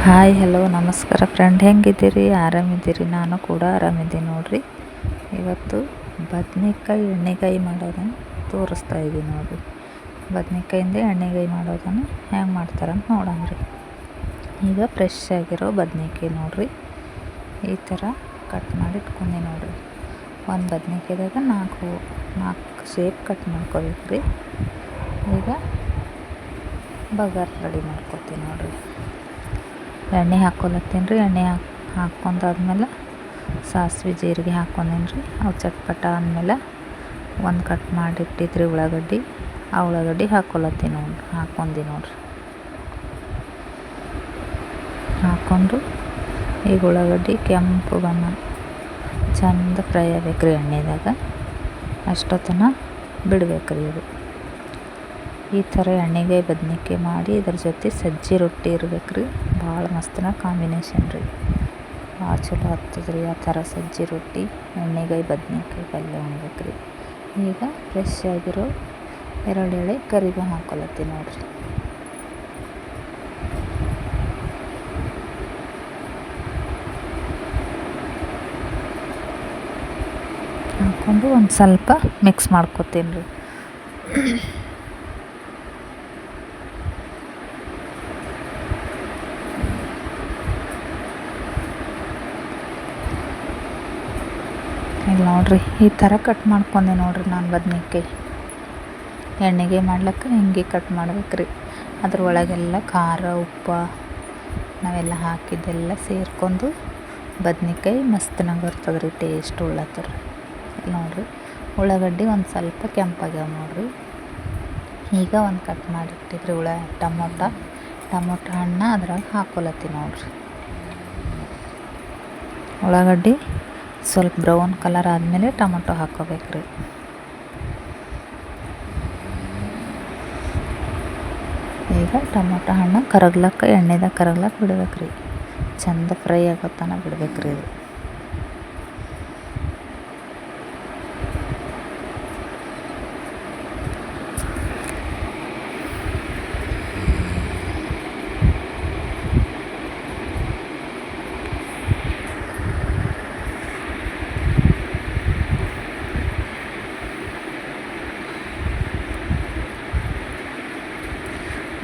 Hi hello ನಮಸ್ಕಾರ friend, ಹೆಂಗಿದ್ದೀರಿ? ಆರಾಮಿದ್ದೀರಿ? ನಾನು ಕೂಡ ಆರಾಮಿದ್ದೀನಿ ನೋಡಿರಿ. ಇವತ್ತು ಬದ್ನೆಕಾಯಿ ಎಣ್ಣೆಗಾಯಿ ಮಾಡೋದನ್ನು ತೋರಿಸ್ತಾ ಇದ್ದೀನಿ ನೋಡಿರಿ. ಬದ್ನೆಕಾಯಿಂದ ಎಣ್ಣೆಗಾಯಿ ಮಾಡೋದನ್ನು ಹೆಂಗೆ ಮಾಡ್ತಾರಂತ ನೋಡೋಣ. ಈಗ ಫ್ರೆಶ್ ಆಗಿರೋ ಬದ್ನೆಕಾಯಿ ನೋಡಿರಿ, ಈ ಥರ ಕಟ್ ಮಾಡಿ ಇಟ್ಕೊಂಡೆ ನೋಡಿರಿ. ಒಂದು ಬದ್ನೆಕಾಯ್ದಾಗ ನಾಲ್ಕು ಶೇಪ್ ಕಟ್ ಮಾಡ್ಕೋಬೇಕು ರೀ. ಈಗ ಬಗಾರ್ ರೆಡಿ ಮಾಡ್ಕೊತೀನಿ ನೋಡಿರಿ. ಎಣ್ಣೆ ಹಾಕ್ಕೊಳತ್ತೀನಿ ರೀ. ಎಣ್ಣೆ ಹಾಕ್ಕೊಂಡಾದ್ಮೇಲೆ ಸಾಸಿವೆ ಜೀರಿಗೆ ಹಾಕ್ಕೊಂಡೇನಿ ರೀ. ಅವು ಚಟ್ಪಟ ಅಂದಮೇಲೆ ಒಂದು ಕಟ್ ಮಾಡಿಟ್ಟಿದ್ರಿ ಉಳ್ಳಾಗಡ್ಡಿ, ಆ ಉಳ್ಳಾಗಡ್ಡಿ ಹಾಕ್ಕೊಳತ್ತೀನಿ ಹಾಕ್ಕೊಂಡಿ ನೋಡಿರಿ. ಹಾಕ್ಕೊಂಡು ಈಗ ಉಳ್ಳಾಗಡ್ಡಿ ಕೆಂಪು ಬಣ್ಣ ಚಂದ ಫ್ರೈ ಆಗ್ಬೇಕು ರೀ ಎಣ್ಣೆದಾಗ. ಅಷ್ಟೊತ್ತನ ಬಿಡ್ಬೇಕು ರೀ ಇದು. ಈ ಥರ ಎಣ್ಣೆಗಾಯಿ ಬದ್ನೆಕಾಯಿ ಮಾಡಿ ಇದ್ರ ಜೊತೆ ಸಜ್ಜಿ ರೊಟ್ಟಿ ಇರ್ಬೇಕು ರೀ. ಭಾಳ ಮಸ್ತನ ಕಾಂಬಿನೇಷನ್ ರೀ, ಭಾಳ ಚಲೋ ಆಗ್ತದೆ ರೀ. ಆ ಥರ ಸಜ್ಜಿ ರೊಟ್ಟಿ ಎಣ್ಣೆಗಾಯಿ ಬದ್ನೆಕಾಯಿ ಪಲ್ಯ ಉಣ್ಬೇಕು ರೀ. ಈಗ ಫ್ರೆಶ್ ಆಗಿರೋ 2 ಎಳೆ ಕರಿಬೇವು ಹಾಕ್ಕೊಳತ್ತೀನಿ ನೋಡಿರಿ. ಹಾಕ್ಕೊಂಡು ಒಂದು ಸ್ವಲ್ಪ ಮಿಕ್ಸ್ ಮಾಡ್ಕೊತೀನಿ ರೀ. ಇಲ್ಲಿ ನೋಡಿರಿ, ಈ ಥರ ಕಟ್ ಮಾಡ್ಕೊಂಡೆ ನೋಡಿರಿ. ನಾನು ಬದ್ನೆಕಾಯಿ ಎಣ್ಣೆಗೆ ಮಾಡ್ಲಿಕ್ಕೆ ಹಿಂಗೆ ಕಟ್ ಮಾಡ್ಬೇಕು ರೀ. ಅದ್ರೊಳಗೆಲ್ಲ ಖಾರ ಉಪ್ಪು ನಾವೆಲ್ಲ ಹಾಕಿದ್ದೆಲ್ಲ ಸೇರ್ಕೊಂಡು ಬದ್ನೆಕಾಯಿ ಮಸ್ತನಾಗ ಬರ್ತದೆ ರೀ, ಟೇಸ್ಟ್ ಉಳ್ಳತ್ತರ. ನೋಡಿರಿ, ಉಳ್ಳಾಗಡ್ಡಿ ಒಂದು ಸ್ವಲ್ಪ ಕೆಂಪಾಗ್ಯಾವ ನೋಡಿರಿ. ಈಗ ಒಂದು ಕಟ್ ಮಾಡಿಟ್ಟಿದ್ರಿ ಟೊಮೊಟೊ ಹಣ್ಣು ಅದ್ರಾಗ ಹಾಕ್ಕೊಳತ್ತೀನಿ ನೋಡಿರಿ. ಉಳ್ಳಾಗಡ್ಡಿ ಸ್ವಲ್ಪ ಬ್ರೌನ್ ಕಲರ್ ಆದಮೇಲೆ ಟೊಮೊಟೊ ಹಾಕ್ಕೋಬೇಕು ರೀ. ಈಗ ಟೊಮೊಟೊ ಹಣ್ಣು ಕರಗ್ಲಕ್ಕೆ ಎಣ್ಣೆದಾಗ ಕರಗ್ಲಕ್ಕೆ ಬಿಡ್ಬೇಕು ರೀ. ಚಂದ ಫ್ರೈ ಆಗೋತನ ಬಿಡ್ಬೇಕು ರೀ ಇದು.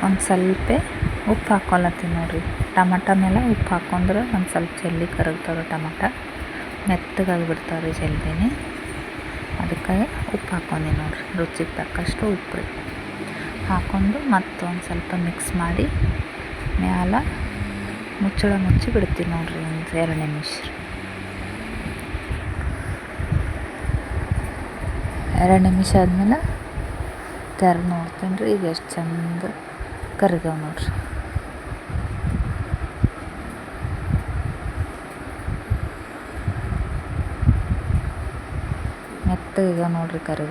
ಒಂದು ಸ್ವಲ್ಪ ಉಪ್ಪು ಹಾಕ್ಕೊಳತ್ತೀನಿ ನೋಡಿರಿ. ಟೊಮಟೊ ಮೇಲೆ ಉಪ್ಪು ಹಾಕ್ಕೊಂಡ್ರೆ ಒಂದು ಸ್ವಲ್ಪ ಜಲ್ದಿ ಕರಗ್ತವೆ. ಟೊಮಟೊ ಮೆತ್ತಗಾಗಿಬಿಡ್ತಾವೆ ರೀ ಜಲ್ದಿನೇ. ಅದಕ್ಕೆ ಉಪ್ಪು ಹಾಕ್ಕೊಂಡಿ ನೋಡಿರಿ. ರುಚಿಗೆ ತಕ್ಕಷ್ಟು ಉಪ್ಪು ರೀ ಹಾಕ್ಕೊಂಡು ಮತ್ತೊಂದು ಸ್ವಲ್ಪ ಮಿಕ್ಸ್ ಮಾಡಿ ಮ್ಯಾಲ ಮುಚ್ಚಳ ಮುಚ್ಚಿ ಬಿಡ್ತೀನಿ ನೋಡಿರಿ ಒಂದು 2 ನಿಮಿಷ. 2 ನಿಮಿಷ ಆದಮೇಲೆ ತೆರೆದು ನೋಡ್ತೀನಿ ರೀ. ಈಗ ಎಷ್ಟು ಚಂದ ಕರಿದವ ನೋಡ್ರಿ. ಮೆತ್ತಗ ನೋಡ್ರಿ ಕರಿ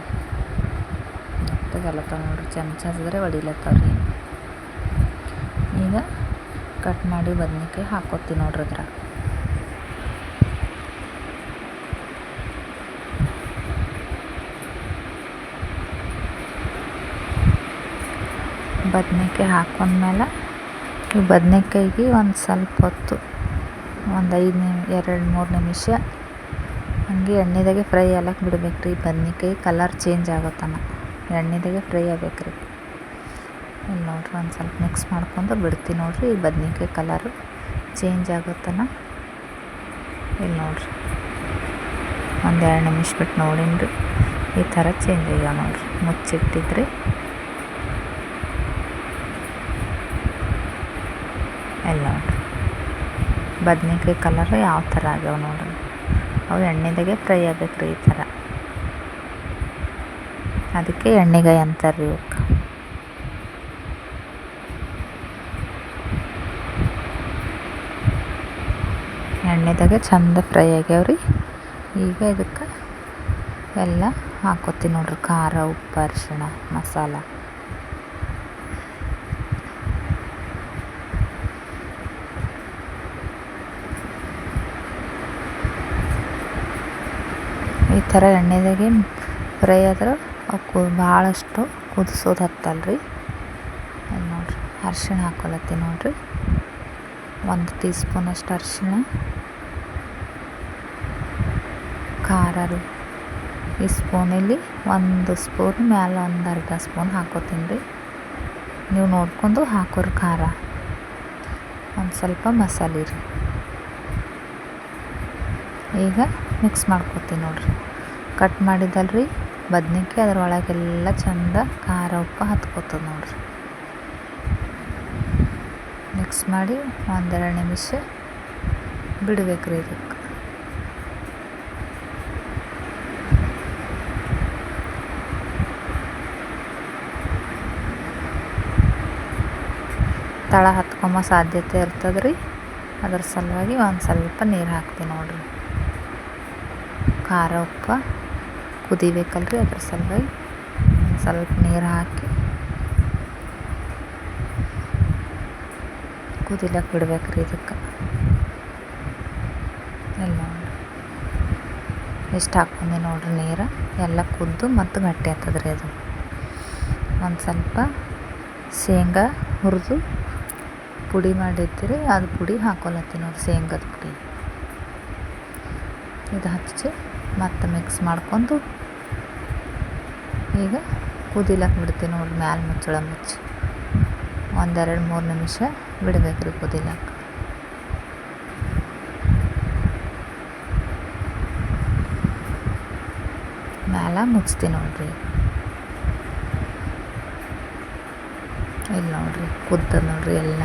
ಮೆತ್ತಗಲತ್ತಾವ ನೋಡ್ರಿ. ಚಮಚ ಹಚ್ಚಿದ್ರೆ ಹೊಡಿಲತ್ತಾವ್ರಿ. ಈಗ ಕಟ್ ಮಾಡಿ ಬದ್ನೆಕಾಯಿ ಹಾಕ್ಕೊತೀನಿ ನೋಡ್ರಿ ಅದ್ರಾಗ. ಬದ್ನೆಕಾಯಿ ಹಾಕೊಂಡ್ಮೇಲೆ ಈ ಬದ್ನೆಕಾಯಿಗೆ ಒಂದು ಸ್ವಲ್ಪ ಹೊತ್ತು ಒಂದು 2-3 ನಿಮಿಷ ಹಂಗೆ ಎಣ್ಣೆದಾಗೆ ಫ್ರೈ ಆಗಕ್ಕೆ ಬಿಡ್ಬೇಕು ರೀ. ಬದ್ನೆಕಾಯಿ ಕಲರ್ ಚೇಂಜ್ ಆಗೋತನ ಎಣ್ಣೆದಾಗೆ ಫ್ರೈ ಆಗ್ಬೇಕು ರೀ. ಇಲ್ಲಿ ನೋಡ್ರಿ, ಒಂದು ಸ್ವಲ್ಪ ಮಿಕ್ಸ್ ಮಾಡ್ಕೊಂಡು ಬಿಡ್ತೀನಿ ನೋಡಿರಿ. ಈ ಬದ್ನೆಕಾಯಿ ಕಲರು ಚೇಂಜ್ ಆಗೋತನ ಇಲ್ಲಿ ನೋಡಿರಿ ಒಂದು 2 ನಿಮಿಷ ಬಿಟ್ಟು ನೋಡೀನಿ ರೀ. ಈ ಥರ ಚೇಂಜ್ ಆಗ್ಯಾವ ನೋಡಿರಿ. ಮುಚ್ಚಿಟ್ಟಿದ್ರಿ ಎಲ್ಲ ನೋಡಿರಿ. ಬದ್ನೆಕಾಯಿ ಕಲರ್ ಯಾವ ಥರ ಆಗ್ಯಾವ ನೋಡಿರಿ. ಅವು ಎಣ್ಣೆದಾಗೆ ಫ್ರೈ ಆಗ್ಬೇಕು ರೀ ಈ ಥರ. ಅದಕ್ಕೆ ಎಣ್ಣೆಗಾಯಿ ಅಂತಾರೆ ರೀ ಇವಕ್ಕೆ. ಎಣ್ಣೆದಾಗೆ ಚಂದ ಫ್ರೈ ಆಗ್ಯಾವ್ರಿ. ಈಗ ಇದಕ್ಕೆ ಎಲ್ಲ ಹಾಕ್ಕೊತೀನಿ ನೋಡಿರಿ. ಖಾರ ಉಪ್ಪು ಅರಿಶಿಣ ಮಸಾಲ ಈ ಥರ ಎಣ್ಣೆದಾಗೆ ಫ್ರೈ ಆದ್ರೆ ಅವು ಭಾಳಷ್ಟು ಕುದಿಸೋದು ಹತ್ತಲ್ಲ ರೀ. ಅಲ್ಲಿ ನೋಡಿರಿ, ಅರ್ಶಿಣ ಹಾಕ್ಕೊಳತ್ತೀನಿ ನೋಡಿರಿ. 1 ಟೀ ಸ್ಪೂನಷ್ಟು ಅರಿಶಿಣ, ಖಾರ ರೀ ಈ ಸ್ಪೂನಲ್ಲಿ 1 ಸ್ಪೂನ್ ಮ್ಯಾಲೆ ಒಂದು ಅರ್ಧ ಸ್ಪೂನ್ ಹಾಕೋತೀನಿ ರೀ. ನೀವು ನೋಡ್ಕೊಂಡು ಹಾಕೋರಿ ಖಾರ. ಒಂದು ಸ್ವಲ್ಪ ಮಸಾಲೆ ರೀ. ಈಗ ಮಿಕ್ಸ್ ಮಾಡ್ಕೊತೀನಿ ನೋಡಿರಿ. ಕಟ್ ಮಾಡಿದಲ್ರಿ ಬದ್ನಿಕಾಯಿ ಅದರೊಳಗೆಲ್ಲ ಚಂದ ಖಾರ ಉಪ್ಪು ಹತ್ಕೋತದೆ ನೋಡಿರಿ. ಮಿಕ್ಸ್ ಮಾಡಿ 1-2 ನಿಮಿಷ ಬಿಡಬೇಕ್ರಿ ಇದಕ್ಕೆ. ತಳ ಹತ್ಕೊಂಬ ಸಾಧ್ಯತೆ ಇರ್ತದೆ ರೀ. ಅದ್ರ ಸಲುವಾಗಿ ಒಂದು ಸ್ವಲ್ಪ ನೀರು ಹಾಕ್ತೀನಿ ನೋಡಿರಿ. ಖಾರ ಉಪ್ಪು ಕುದಿಬೇಕಲ್ರಿ, ಅದ್ರ ಸಲುವಾಗಿ ಒಂದು ಸ್ವಲ್ಪ ನೀರು ಹಾಕಿ ಕುದಿಲಕ್ಕೆ ಬಿಡ್ಬೇಕ್ರಿ ಇದಕ್ಕೆ. ಎಲ್ಲ ನೋಡಿರಿ ಎಷ್ಟು ಹಾಕ್ಕೊಂಡೆ ನೋಡಿರಿ ನೀರು. ಎಲ್ಲ ಕುದ್ದು ಮತ್ತು ಗಟ್ಟಿ ಆಗ್ತದೆ ರೀ ಅದು. ಒಂದು ಸ್ವಲ್ಪ ಶೇಂಗಾ ಹುರಿದು ಪುಡಿ ಮಾಡಿರ್ತೀರಿ, ಅದು ಪುಡಿ ಹಾಕೊಳತ್ತೀನಿ ನೋಡಿ, ಶೇಂಗದ ಪುಡಿ. ಇದು ಹಚ್ಚಿ ಮತ್ತು ಮಿಕ್ಸ್ ಮಾಡ್ಕೊಂಡು ಈಗ ಕುದಿಲಕ್ಕೆ ಬಿಡ್ತೀನಿ ನೋಡಿರಿ. ಮ್ಯಾಲೆ ಮುಚ್ಚಳ ಮುಚ್ಚಿ 1-2-3 ನಿಮಿಷ ಬಿಡಬೇಕ್ರಿ ಕುದಿಲಕ್ಕೆ. ಮ್ಯಾಲೆ ಮುಚ್ತೀನಿ ನೋಡಿರಿ. ಇಲ್ಲಿ ನೋಡಿರಿ ಕುದ್ದದ ನೋಡಿರಿ. ಎಲ್ಲ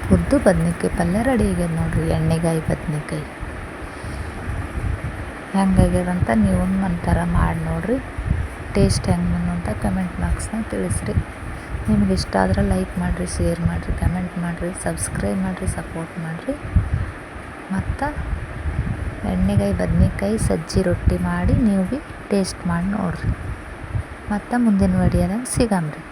ಕುದ್ದು ಬದ್ನಿಕಾಯಿ ಪಲ್ಯ ರೆಡಿ ಆಗ್ಯದ ನೋಡಿರಿ. ಎಣ್ಣೆಗಾಯಿ ಬದ್ನಿಕಾಯಿ ಹೆಂಗಾಗ್ಯದಂತ ನೀವು ಒಂಥರ ಮಾಡಿ ನೋಡಿರಿ. ಟೇಸ್ಟ್ ಹೆಂಗೆ ಅಂತ ಕಮೆಂಟ್ ಬಾಕ್ಸ್ನಾಗ ತಿಳಿಸ್ರಿ. ನಿಮ್ಗೆ ಇಷ್ಟ ಆದ್ರೆ ಲೈಕ್ ಮಾಡಿರಿ, ಶೇರ್ ಮಾಡಿರಿ, ಕಮೆಂಟ್ ಮಾಡಿರಿ, ಸಬ್ಸ್ಕ್ರೈಬ್ ಮಾಡಿರಿ, ಸಪೋರ್ಟ್ ಮಾಡಿರಿ. ಮತ್ತು ಎಣ್ಣೆಗಾಯಿ ಬದ್ನಿಕಾಯಿ ಸಜ್ಜಿ ರೊಟ್ಟಿ ಮಾಡಿ ನೀವು ಭೀ ಟೇಸ್ಟ್ ಮಾಡಿ ನೋಡಿರಿ. ಮತ್ತು ಮುಂದಿನ ವಿಡಿಯೋದಾಗ ಸಿಗಮ್ರಿ.